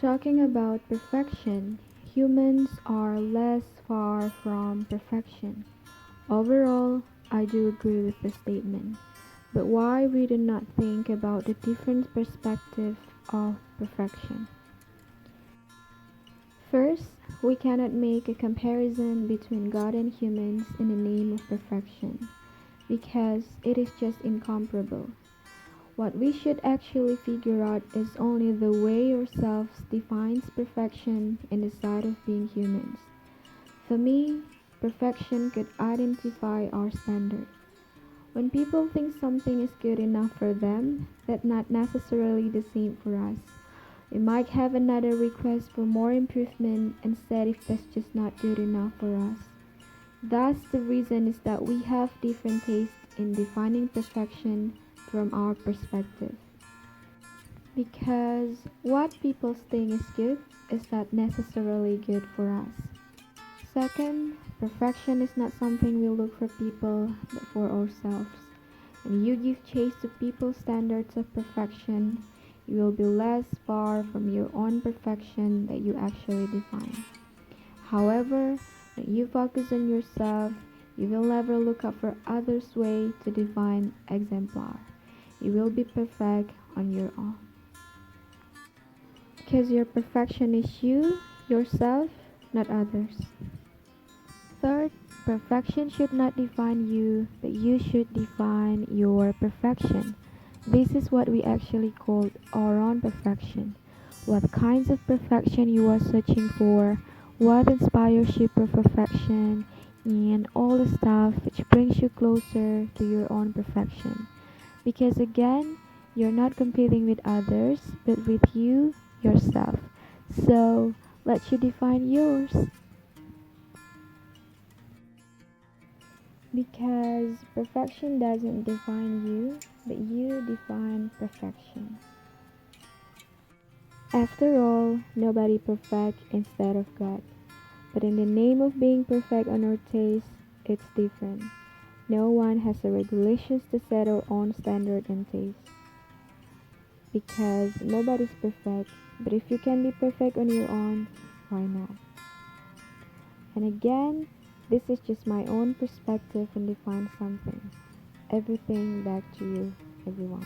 Talking about perfection, humans are less far from perfection. Overall, I do agree with the statement. But why we do not think about the different perspectives of perfection? First, we cannot make a comparison between God and humans in the name of perfection, because it is just incomparable. What we should actually figure out is only the way yourselves defines perfection in the sight of being humans. For me, perfection could identify our standard. When people think something is good enough for them, that's not necessarily the same for us. We might have another request for more improvement instead if that's just not good enough for us. Thus, the reason is that we have different tastes in defining perfection from our perspective. Because what people think is good is not necessarily good for us. Second, perfection is not something we look for people but for ourselves. When you give chase to people's standards of perfection, you will be less far from your own perfection that you actually define. However, when you focus on yourself, you will never look up for others' way to define exemplar. You will be perfect on your own. Because your perfection is you, yourself, not others. Third, perfection should not define you, but you should define your perfection. This is what we actually call our own perfection. What kinds of perfection you are searching for, what inspires you for perfection, and all the stuff which brings you closer to your own perfection. Because again, you're not competing with others, but with you, yourself. So, let you define yours. Because perfection doesn't define you, but you define perfection. After all, nobody perfect instead of God. But in the name of being perfect on our taste, it's different. No one has the regulations to set our own standard and taste. Because nobody's perfect, but if you can be perfect on your own, why not? And again, this is just my own perspective and define something. Everything back to you, everyone.